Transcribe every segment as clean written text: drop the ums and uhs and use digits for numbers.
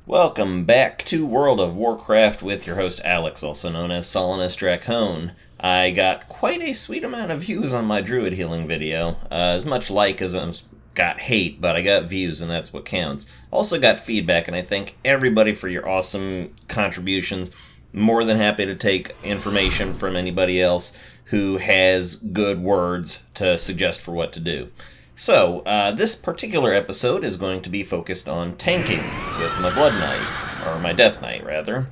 Welcome back to World of Warcraft with your host Alex, also known as Solanus Dracone. I got quite a sweet amount of views on my Druid healing video. As much like as I got hate, but I got views and that's what counts. Also got feedback, and I thank everybody for your awesome contributions. More than happy to take information from anybody else who has good words to suggest for what to do. So, this particular episode is going to be focused on tanking with my Blood Knight, or my Death Knight, rather.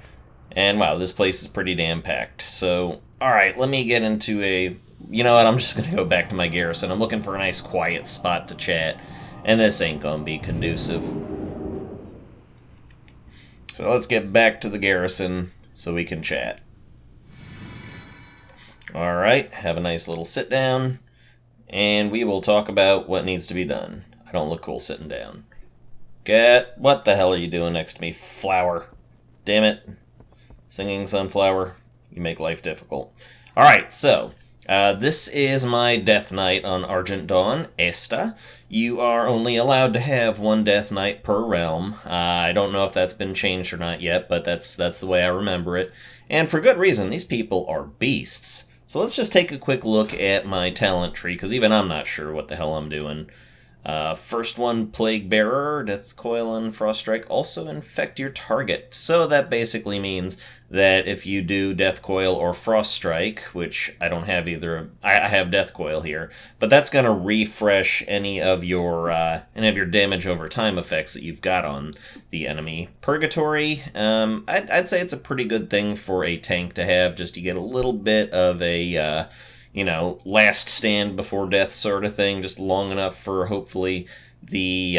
And wow, this place is pretty damn packed. So, alright, let me get into you know what, I'm just going to go back to my garrison. I'm looking for a nice quiet spot to chat, and this ain't going to be conducive. So let's get back to the garrison so we can chat. Alright, have a nice little sit down. And we will talk about what needs to be done. I don't look cool sitting down. What the hell are you doing next to me, flower? Damn it. Singing sunflower, you make life difficult. Alright, so, this is my Death Knight on Argent Dawn, Esta. You are only allowed to have one Death Knight per realm. I don't know if that's been changed or not yet, but that's the way I remember it. And for good reason, these people are beasts. So let's just take a quick look at my talent tree, because even I'm not sure what the hell I'm doing. First one, Plague Bearer, Death Coil and Frost Strike also infect your target. So that basically means that if you do Death Coil or Frost Strike, which I don't have either, I have Death Coil here, but that's going to refresh any of your damage over time effects that you've got on the enemy. Purgatory, I'd say it's a pretty good thing for a tank to have, just to get a little bit of a last stand before death sort of thing, just long enough for hopefully the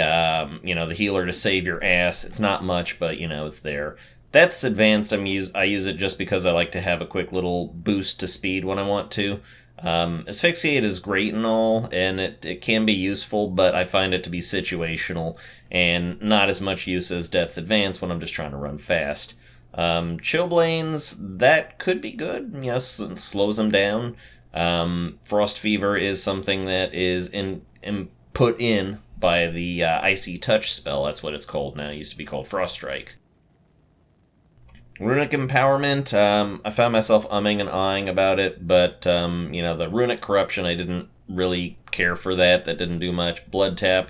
healer to save your ass. It's not much, but it's there. That's advanced. I use it just because I like to have a quick little boost to speed when I want to. Asphyxiate is great and all, and it can be useful, but I find it to be situational and not as much use as Death's Advance when I'm just trying to run fast. Chillblains, that could be good. Slows them down. Frost Fever is something that is put in by the Icy Touch spell. That's what it's called now. It used to be called Frost Strike. Runic Empowerment, I found myself umming and ahhing about it, but, the Runic Corruption, I didn't really care for that. That didn't do much. Blood Tap,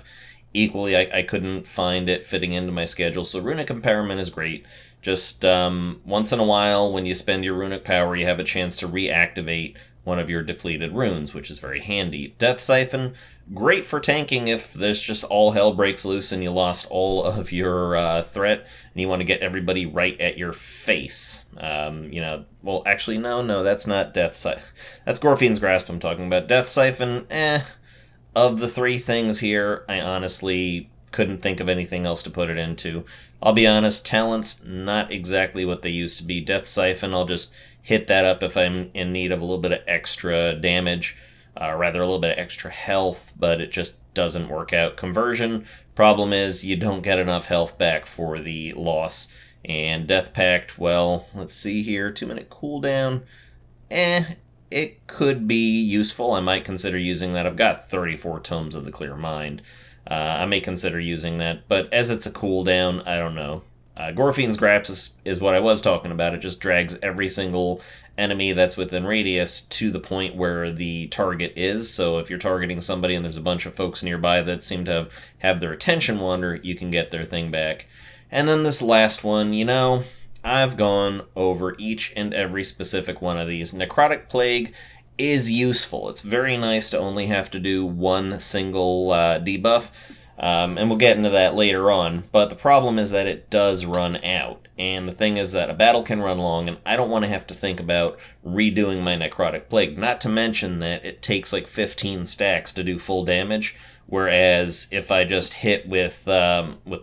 equally, I couldn't find it fitting into my schedule, so Runic Empowerment is great. Just once in a while, when you spend your Runic Power, you have a chance to reactivate one of your depleted runes, which is very handy. Death Siphon, great for tanking if there's just all hell breaks loose and you lost all of your threat, and you want to get everybody right at your face. Well, actually, no, that's not Death Siphon. That's Gorfian's Grasp I'm talking about. Death Siphon, Of the three things here, I honestly couldn't think of anything else to put it into. I'll be honest, talents, not exactly what they used to be. Death Siphon, I'll just hit that up if I'm in need of a little bit of extra damage, a little bit of extra health, but it just doesn't work out. Conversion, problem is you don't get enough health back for the loss. And Death Pact, well, let's see here, 2-minute cooldown, it could be useful. I might consider using that. I've got 34 Tomes of the Clear Mind. I may consider using that, but as it's a cooldown, I don't know. Gorfian's Grasp is what I was talking about. It just drags every single enemy that's within radius to the point where the target is. So if you're targeting somebody and there's a bunch of folks nearby that seem to have their attention wander, you can get their thing back. And then this last one, I've gone over each and every specific one of these. Necrotic Plague is useful. It's very nice to only have to do one single debuff. And we'll get into that later on, but the problem is that it does run out. And the thing is that a battle can run long, and I don't want to have to think about redoing my Necrotic Plague. Not to mention that it takes like 15 stacks to do full damage, whereas if I just hit with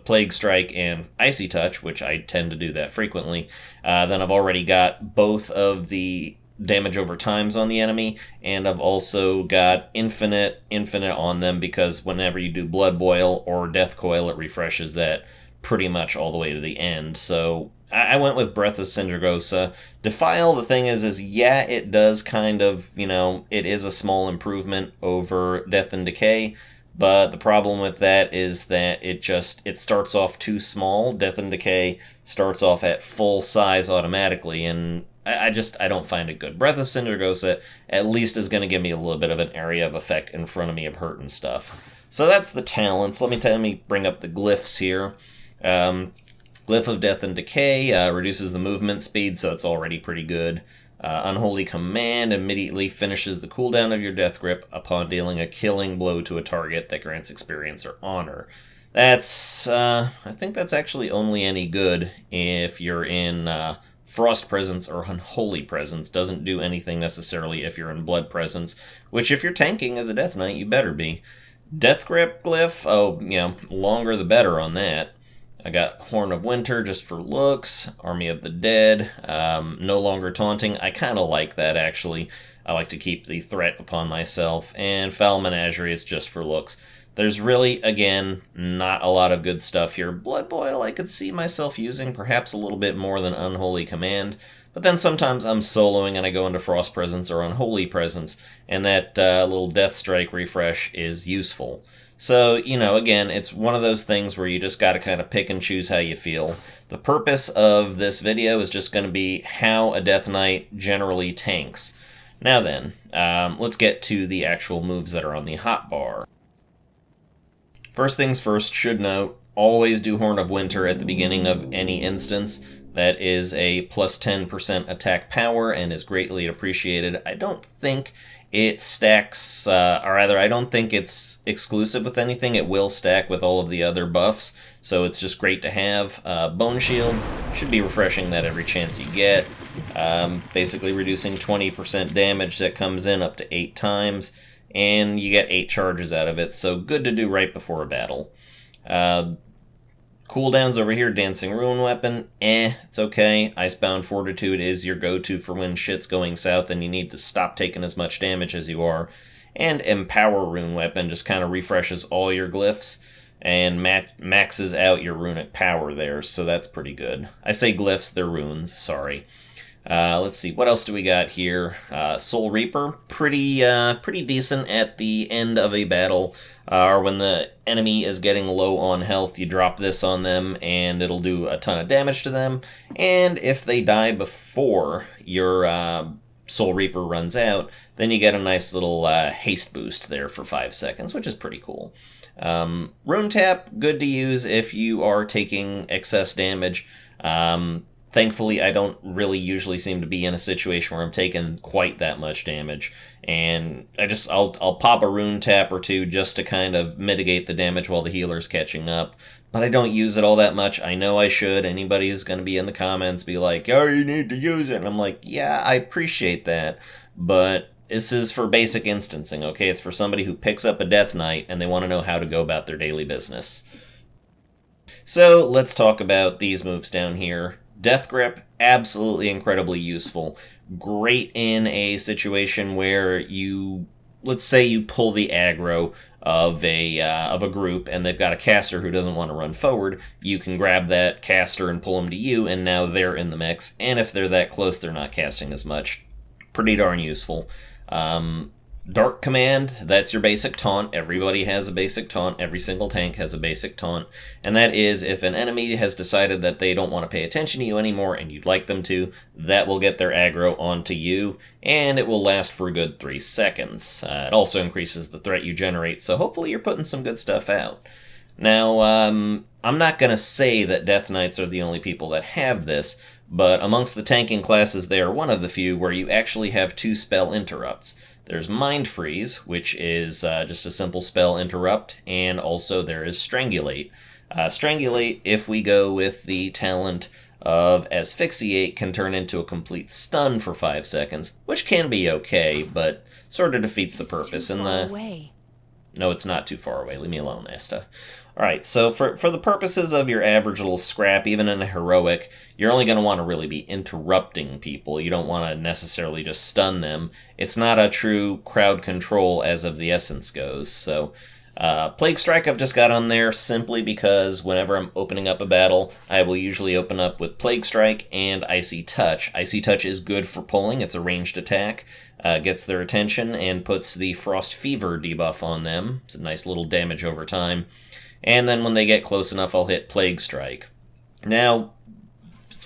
Plague Strike and Icy Touch, which I tend to do that frequently, then I've already got both of the damage over times on the enemy, and I've also got infinite on them, because whenever you do Blood Boil or Death Coil, it refreshes that pretty much all the way to the end. So I went with Breath of Sindragosa. Defile, the thing is yeah, it does kind of, it is a small improvement over Death and Decay, but the problem with that is that it starts off too small. Death and Decay starts off at full size automatically, and I don't find it good. Breath of Sindragosa at least is going to give me a little bit of an area of effect in front of me of hurt and stuff. So that's the talents. Let me bring up the glyphs here. Glyph of Death and Decay reduces the movement speed, so it's already pretty good. Unholy Command immediately finishes the cooldown of your Death Grip upon dealing a killing blow to a target that grants experience or honor. That's, I think that's actually only any good if you're in Frost Presence or Unholy Presence. Doesn't do anything necessarily if you're in Blood Presence, which if you're tanking as a Death Knight, you better be. Death Grip Glyph, longer the better on that. I got Horn of Winter just for looks, Army of the Dead, no longer taunting. I kind of like that, actually. I like to keep the threat upon myself. And Foul Menagerie is just for looks. There's really, again, not a lot of good stuff here. Blood Boil I could see myself using perhaps a little bit more than Unholy Command, but then sometimes I'm soloing and I go into Frost Presence or Unholy Presence, and that little Death Strike refresh is useful. So, again, it's one of those things where you just got to kind of pick and choose how you feel. The purpose of this video is just going to be how a Death Knight generally tanks. Now then, let's get to the actual moves that are on the hotbar. First things first, should note, always do Horn of Winter at the beginning of any instance. That is a plus 10% attack power and is greatly appreciated. I don't think it stacks, I don't think it's exclusive with anything. It will stack with all of the other buffs, so it's just great to have. Bone Shield should be refreshing that every chance you get. Basically reducing 20% damage that comes in up to 8 times, and you get 8 charges out of it, so good to do right before a battle. Cooldowns over here, Dancing Ruin Weapon, it's okay. Icebound Fortitude is your go-to for when shit's going south and you need to stop taking as much damage as you are. And Empower Rune Weapon just kind of refreshes all your glyphs and maxes out your runic power there, so that's pretty good. I say glyphs, they're runes, sorry. Let's see, what else do we got here? Soul Reaper, pretty decent at the end of a battle, or when the enemy is getting low on health, you drop this on them, and it'll do a ton of damage to them, and if they die before your Soul Reaper runs out, then you get a nice little haste boost there for 5 seconds, which is pretty cool. Rune Tap, good to use if you are taking excess damage. Thankfully, I don't really usually seem to be in a situation where I'm taking quite that much damage, and I'll pop a Rune Tap or two just to kind of mitigate the damage while the healer's catching up, but I don't use it all that much. I know I should. Anybody who's going to be in the comments be like, oh, you need to use it, and I'm like, yeah, I appreciate that, but this is for basic instancing, okay? It's for somebody who picks up a Death Knight and they want to know how to go about their daily business. So let's talk about these moves down here. Death Grip, absolutely incredibly useful. Great in a situation where let's say you pull the aggro of a group and they've got a caster who doesn't want to run forward. You can grab that caster and pull them to you, and now they're in the mix. And if they're that close, they're not casting as much. Pretty darn useful. Dark Command, that's your basic taunt. Everybody has a basic taunt. Every single tank has a basic taunt. And that is if an enemy has decided that they don't want to pay attention to you anymore and you'd like them to, that will get their aggro onto you, and it will last for a good 3 seconds. It also increases the threat you generate, so hopefully you're putting some good stuff out. Now, I'm not going to say that Death Knights are the only people that have this, but amongst the tanking classes they are one of the few where you actually have 2 spell interrupts. There's Mind Freeze, which is just a simple spell interrupt, and also there is Strangulate. Strangulate, if we go with the talent of Asphyxiate, can turn into a complete stun for 5 seconds, which can be okay, but sort of defeats the purpose. Too far away. No, it's not too far away. Leave me alone, Asta. Alright, so for the purposes of your average little scrap, even in a heroic, you're only going to want to really be interrupting people. You don't want to necessarily just stun them. It's not a true crowd control as of the essence goes. So, Plague Strike I've just got on there simply because whenever I'm opening up a battle, I will usually open up with Plague Strike and Icy Touch. Icy Touch is good for pulling. It's a ranged attack. gets their attention and puts the Frost Fever debuff on them. It's a nice little damage over time. And then when they get close enough, I'll hit Plague Strike. Now,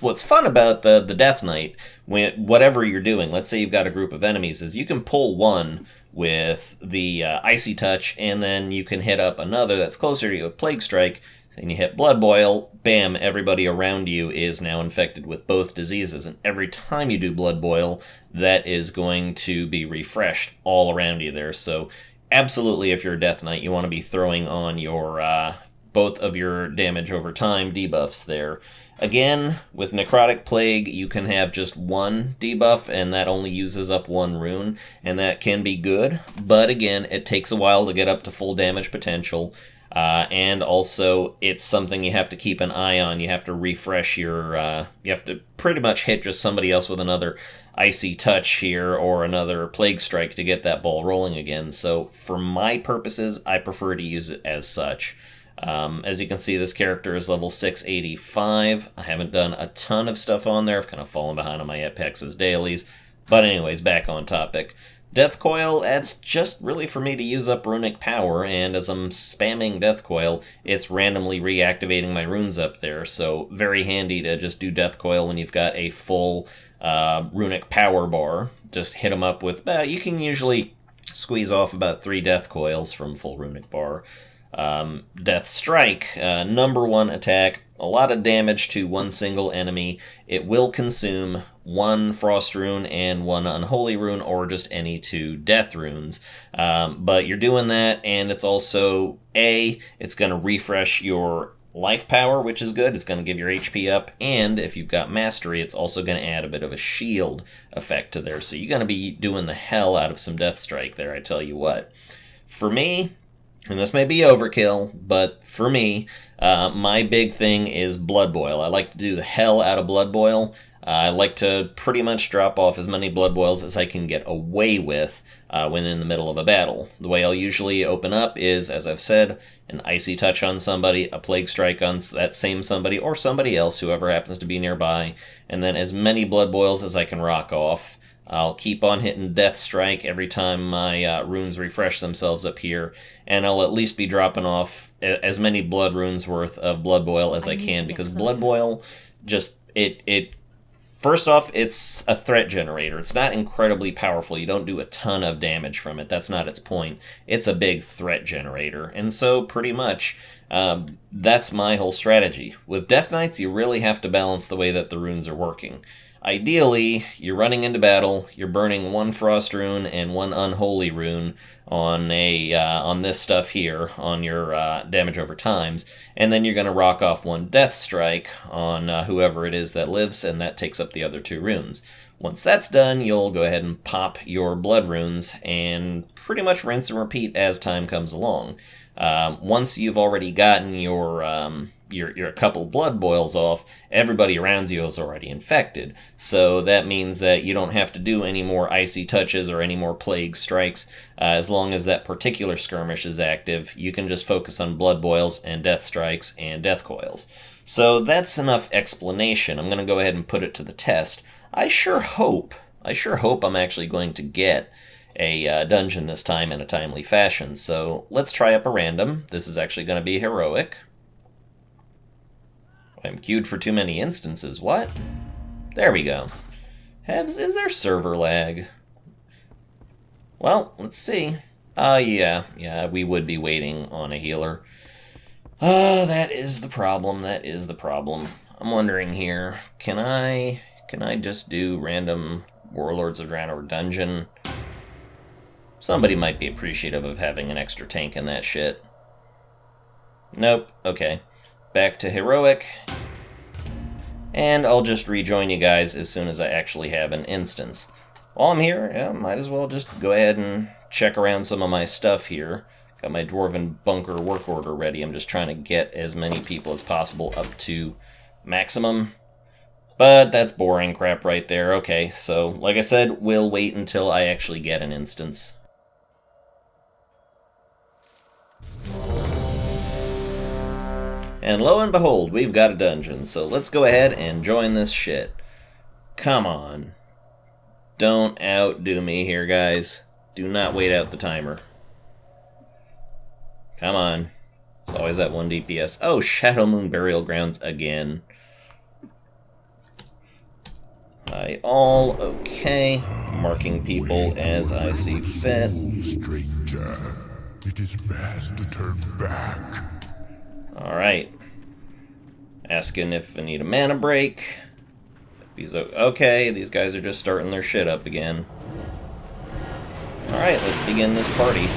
what's fun about the Death Knight, whatever you're doing, let's say you've got a group of enemies, is you can pull one with the Icy Touch, and then you can hit up another that's closer to you with Plague Strike, and you hit Blood Boil, bam, everybody around you is now infected with both diseases, and every time you do Blood Boil, that is going to be refreshed all around you there. So absolutely, if you're a Death Knight, you want to be throwing on your both of your damage over time debuffs there. Again, with Necrotic Plague, you can have just one debuff, and that only uses up one rune, and that can be good, but again, it takes a while to get up to full damage potential, and also, it's something you have to keep an eye on. You have to refresh your, you have to pretty much hit just somebody else with another Icy Touch here, or another Plague Strike to get that ball rolling again, so for my purposes, I prefer to use it as such. As you can see, this character is level 685. I haven't done a ton of stuff on there. I've kind of fallen behind on my Apex's dailies. But anyways, back on topic. Death Coil, that's just really for me to use up runic power, and as I'm spamming Death Coil, it's randomly reactivating my runes up there, so very handy to just do Death Coil when you've got a full runic power bar. Just hit them up with, you can usually squeeze off about 3 Death Coils from full runic bar. Death Strike, number 1 attack, a lot of damage to one single enemy. It will consume 1 Frost Rune and 1 Unholy Rune, or just any 2 Death Runes. But you're doing that, and it's also, it's going to refresh your life power, which is good. It's going to give your HP up, and if you've got Mastery, it's also going to add a bit of a shield effect to there. So you're going to be doing the hell out of some Death Strike there, I tell you what. For me, and this may be overkill, but for me, my big thing is Blood Boil. I like to do the hell out of Blood Boil. I like to pretty much drop off as many Blood Boils as I can get away with when in the middle of a battle. The way I'll usually open up is, as I've said, an Icy Touch on somebody, a Plague Strike on that same somebody, or somebody else, whoever happens to be nearby, and then as many Blood Boils as I can rock off. I'll keep on hitting Death Strike every time my runes refresh themselves up here, and I'll at least be dropping off as many blood runes worth of Blood Boil as I can, because Blood Boil just, first off, it's a threat generator. It's not incredibly powerful. You don't do a ton of damage from it. That's not its point. It's a big threat generator, and so pretty much that's my whole strategy. With Death Knights, you really have to balance the way that the runes are working. Ideally, you're running into battle, you're burning 1 Frost Rune and 1 Unholy Rune on on this stuff here, on your damage over times, and then you're going to rock off 1 Death Strike on whoever it is that lives, and that takes up the other 2 runes. Once that's done, you'll go ahead and pop your blood runes, and pretty much rinse and repeat as time comes along. Once you've already gotten your couple blood boils off, everybody around you is already infected. So that means that you don't have to do any more Icy Touches or any more Plague Strikes. As long as that particular skirmish is active, you can just focus on blood boils and Death Strikes and Death Coils. So that's enough explanation. I'm going to go ahead and put it to the test. I sure hope I'm actually going to get a dungeon this time in a timely fashion. So let's try up a random. This is actually going to be heroic. I'm queued for too many instances. What? There we go. Is there server lag? Well, let's see. Yeah, we would be waiting on a healer. That is the problem. I'm wondering here, can I just do random Warlords of Draenor dungeon? Somebody might be appreciative of having an extra tank in that shit. Nope, okay. Back to heroic. And I'll just rejoin you guys as soon as I actually have an instance. While I'm here, yeah, might as well just go ahead and check around some of my stuff here. Got my Dwarven Bunker work order ready. I'm just trying to get as many people as possible up to maximum. But that's boring crap right there. Okay, so like I said, we'll wait until I actually get an instance. And lo and behold, we've got a dungeon, so let's go ahead and join this shit. Come on. Don't outdo me here, guys. Do not wait out the timer. Come on. It's always that 1 DPS. Oh, Shadow Moon Burial Grounds again. Hi, all. Okay. Marking people as I see fit. Stranger, it is best to turn back. Alright. Asking if I need a mana break. He's okay, these guys are just starting their shit up again. Alright, let's begin this party.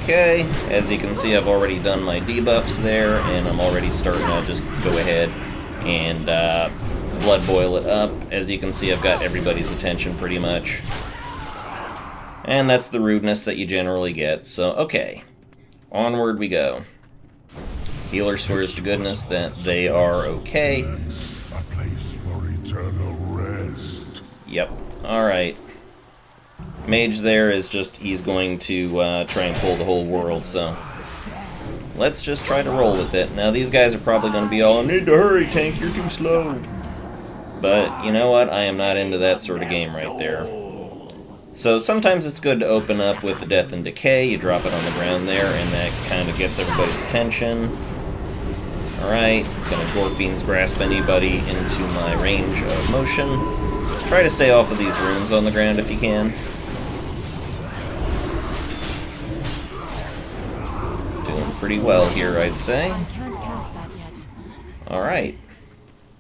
Okay, as you can see, I've already done my debuffs there, and I'm already starting to just go ahead and blood boil it up. As you can see, I've got everybody's attention pretty much. And that's the rudeness that you generally get, so okay. Onward we go. Healer swears to goodness that they are okay. A place for eternal rest. Yep, alright. Mage there is just, he's going to try and pull the whole world, so let's just try to roll with it. Now these guys are probably going to be all, need to hurry, tank, you're too slow. But you know what, I am not into that sort of game right there. So sometimes it's good to open up with the Death and Decay, you drop it on the ground there, and that kind of gets everybody's attention. Alright, gonna Gorfiend's Grasp anybody into my range of motion. Try to stay off of these runes on the ground if you can. Doing pretty well here, I'd say. Alright.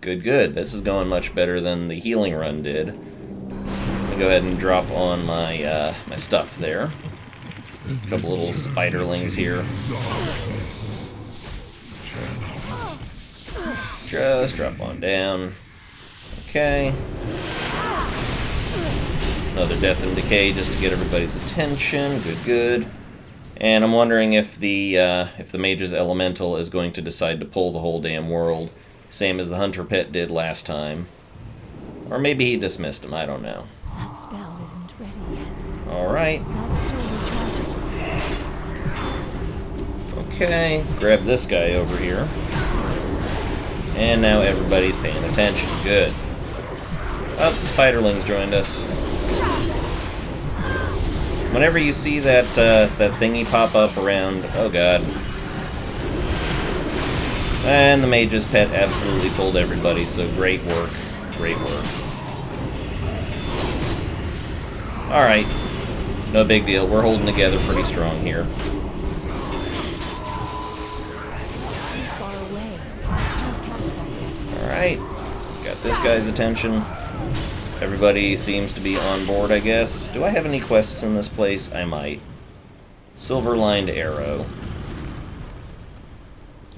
Good, good. This is going much better than the healing run did. Let me go ahead and drop on my, my stuff there. A couple little spiderlings here. Just drop on down. Okay. Another Death and Decay just to get everybody's attention. Good, good. And I'm wondering if the Mage's Elemental is going to decide to pull the whole damn world, same as the Hunter Pet did last time. Or maybe he dismissed him, I don't know. That spell isn't ready yet. Alright. That's still recharging. Okay, grab this guy over here. And now everybody's paying attention. Good. Oh, Spiderlings joined us. Whenever you see that that thingy pop up around... Oh god. And the Mage's Pet absolutely pulled everybody, so great work. Great work. Alright. No big deal. We're holding together pretty strong here. Alright, got this guy's attention. Everybody seems to be on board, I guess. Do I have any quests in this place? I might. Silver-lined arrow.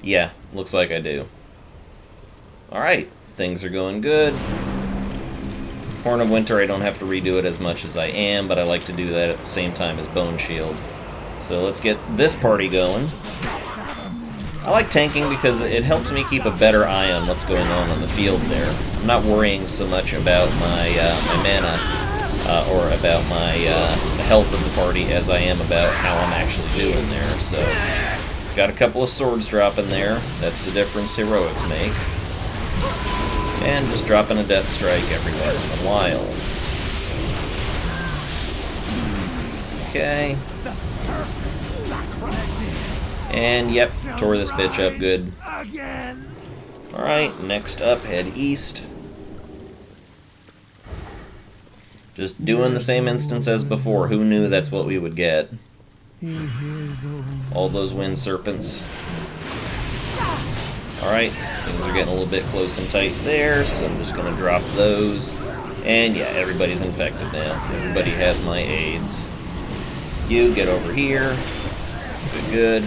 Yeah, looks like I do. Alright, things are going good. Horn of Winter, I don't have to redo it as much as I am, but I like to do that at the same time as Bone Shield. So let's get this party going. I like tanking because it helps me keep a better eye on what's going on the field there. I'm not worrying so much about my my mana or about my the health of the party as I am about how I'm actually doing there. So, got a couple of swords dropping there. That's the difference heroics make. And just dropping a death strike every once in a while. Okay. And yep, tore this bitch up good. Alright, next up, head east. Just doing the same instance as before. Who knew that's what we would get? All those wind serpents. Alright, things are getting a little bit close and tight there, so I'm just gonna drop those. And yeah, everybody's infected now. Everybody has my aids. You get over here. Good, good.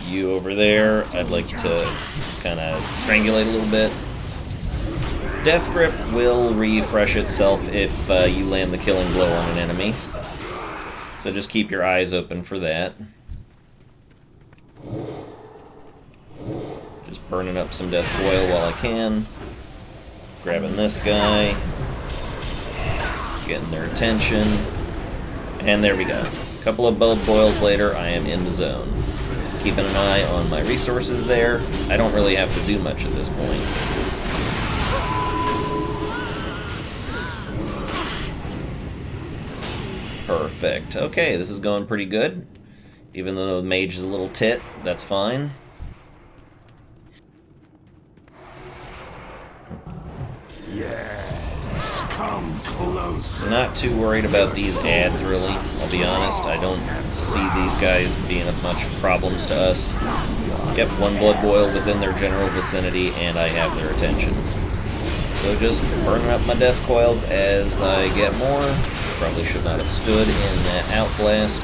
You over there, I'd like to kind of strangulate a little bit. Death Grip will refresh itself if you land the killing blow on an enemy. So just keep your eyes open for that. Just burning up some death foil while I can. Grabbing this guy. Getting their attention. And there we go. A couple of blood boils later, I am in the zone. keeping an eye on my resources there. I don't really have to do much at this point. Perfect. Okay, this is going pretty good. Even though the mage is a little tit, that's fine. Yes, come closer. Not too worried about these ads, really. I'll be honest, I don't see these guys being of much problems to us. Yep, one blood boil within their general vicinity, and I have their attention. So just burning up my death coils as I get more. Probably should not have stood in that outblast.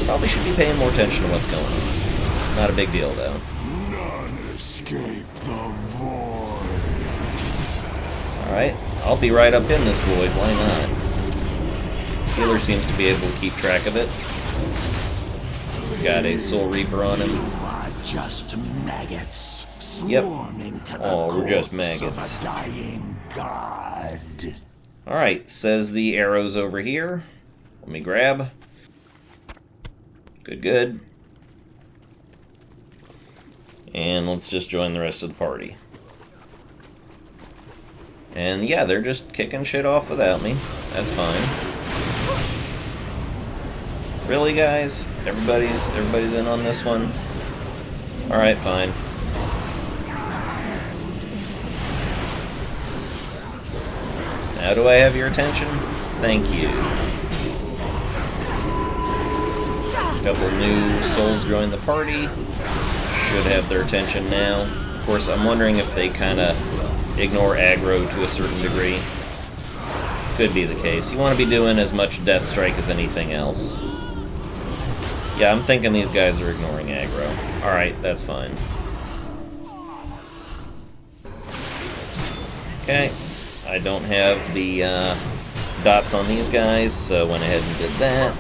Probably should be paying more attention to what's going on. Not a big deal, though. None escape the void. Alright, I'll be right up in this void, why not? Healer seems to be able to keep track of it. Got a Soul Reaper on him. You are just maggots Yep. swarming to the Oh, we're just corpse maggots. of a dying god. Alright, says the arrows over here. Let me grab. Good, good. And let's just join the rest of the party. And yeah, they're just kicking shit off without me. That's fine. Really, guys? Everybody's in on this one? Alright, fine. Now do I have your attention? Thank you. A couple new souls join the party. Should have their attention now. Of course, I'm wondering if they kind of ignore aggro to a certain degree. Could be the case. You want to be doing as much Death Strike as anything else. Yeah, I'm thinking these guys are ignoring aggro. Alright, that's fine. Okay. I don't have the dots on these guys, so went ahead and did that.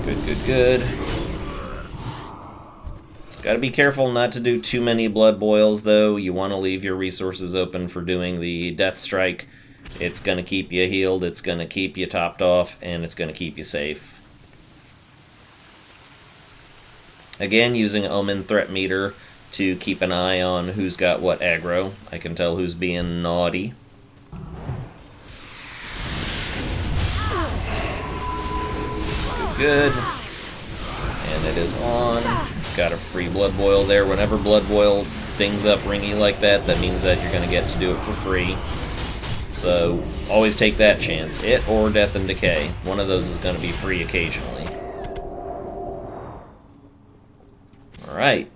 Good, good, good. Gotta be careful not to do too many blood boils, though. You want to leave your resources open for doing the Death Strike. It's gonna keep you healed, it's gonna keep you topped off, and it's gonna keep you safe. Again, using Omen Threat Meter to keep an eye on who's got what aggro. I can tell who's being naughty. Good. And it is on. Got a free blood boil there. Whenever blood boil dings up ringy like that, that means that you're going to get to do it for free. So always take that chance. It or Death and Decay. One of those is going to be free occasionally. Alright.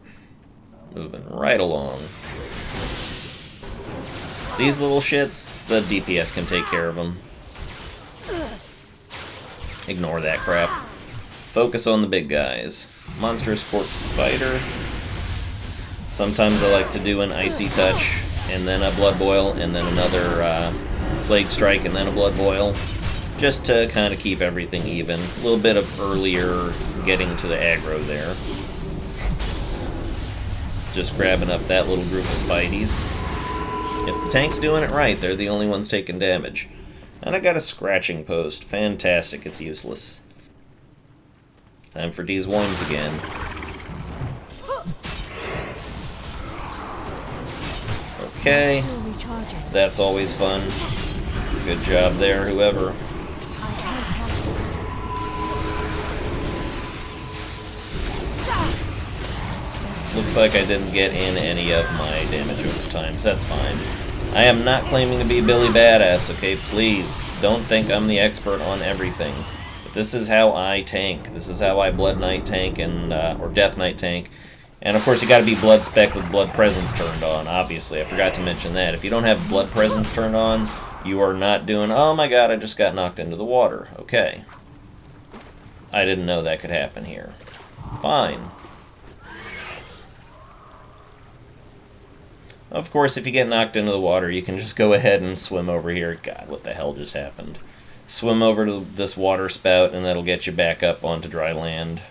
Moving right along. These little shits, the DPS can take care of them. Ignore that crap. Focus on the big guys. Monstrous Corpse Spider. Sometimes I like to do an Icy Touch, and then a Blood Boil, and then another Plague Strike, and then a Blood Boil. Just to kind of keep everything even. A little bit of earlier getting to the aggro there. Just grabbing up that little group of Spideys. If the tank's doing it right, they're the only ones taking damage. And I got a Scratching Post. Fantastic, it's useless. Time for these worms again. Okay. That's always fun. Good job there, whoever. Looks like I didn't get in any of my damage over time, so that's fine. I am not claiming to be Billy Badass, okay? Please, don't think I'm the expert on everything. But this is how I tank. This is how I Blood Knight tank, and or Death Knight tank. And of course you gotta be Blood Spec with Blood Presence turned on, obviously. I forgot to mention that. If you don't have Blood Presence turned on, you are not doing, oh my god, I just got knocked into the water. Okay. I didn't know that could happen here. Fine. Of course, if you get knocked into the water, you can just go ahead and swim over here. God, what the hell just happened? Swim over to this water spout, and that'll get you back up onto dry land.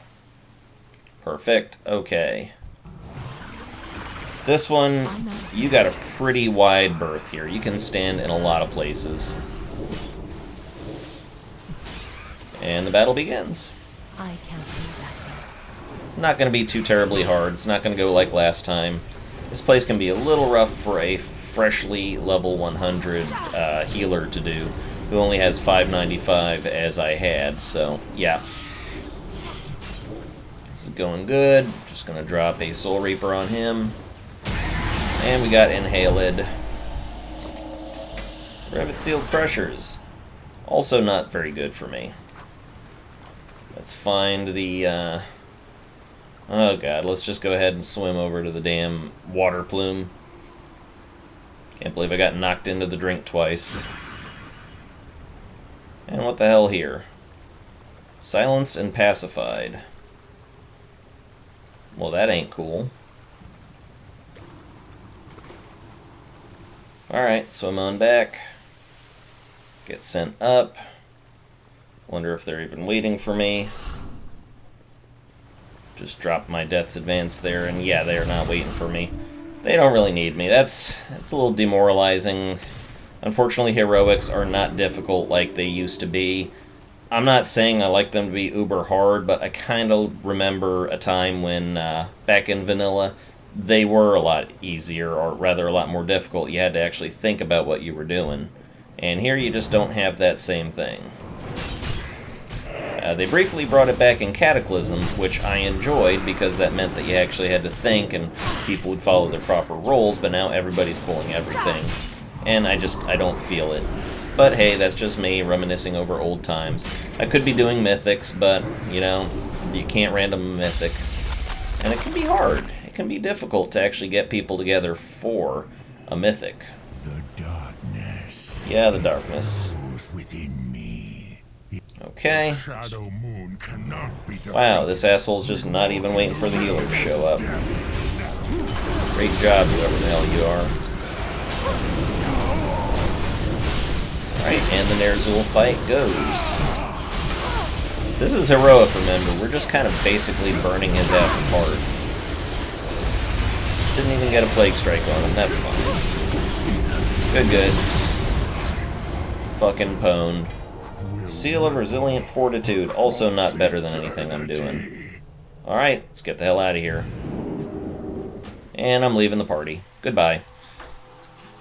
Perfect. Okay. This one, you got a pretty wide berth here. You can stand in a lot of places. And the battle begins. I can't do that. not going to be too terribly hard. It's not going to go like last time. This place can be a little rough for a freshly level 100 healer to do, who only has 595 as I had, so yeah. This is going good. Just going to drop a Soul Reaper on him. And we got Inhaled. Rabbit Sealed Pressures. Also not very good for me. Let's find the, oh god, let's just go ahead and swim over to the damn water plume. Can't believe I got knocked into the drink twice. And what the hell here? Silenced and pacified. Well, that ain't cool. Alright, swim on back. Get sent up. Wonder if they're even waiting for me. Just drop my Death's Advance there, and yeah, they're not waiting for me. They don't really need me. That's a little demoralizing. Unfortunately, heroics are not difficult like they used to be. I'm not saying I like them to be uber hard, but I kind of remember a time when, back in vanilla, they were a lot easier, or rather a lot more difficult. You had to actually think about what you were doing. And here you just don't have that same thing. They briefly brought it back in Cataclysm, which I enjoyed because that meant that you actually had to think and people would follow their proper roles, but now everybody's pulling everything. And I don't feel it. But hey, that's just me reminiscing over old times. I could be doing mythics, but, you know, you can't random a mythic. And it can be hard. It can be difficult to actually get people together for a mythic. The darkness. Yeah, the darkness. Goes within me. Okay. Shadow Moon cannot be defeated. Wow, this asshole's just not even waiting for the healer to show up. Great job, whoever the hell you are. Alright, and the ner'zhul fight goes. This is heroic, remember. We're just kind of basically burning his ass apart. Didn't even get a Plague Strike on him, that's fine. Good. Fucking pwned. Seal of Resilient Fortitude, also not better than anything I'm doing. Alright, let's get the hell out of here. And I'm leaving the party. Goodbye.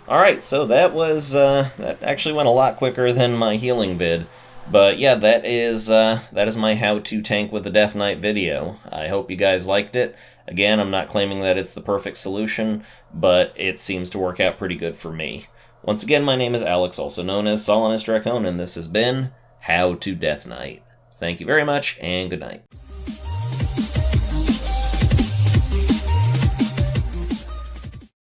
Alright, so that was, that actually went a lot quicker than my healing vid. But yeah, that is my how to tank with the Death Knight video. I hope you guys liked it. Again, I'm not claiming that it's the perfect solution, but it seems to work out pretty good for me. Once again, my name is Alex, also known as Solanus Dracon, and this has been How to Death Knight. Thank you very much, and good night.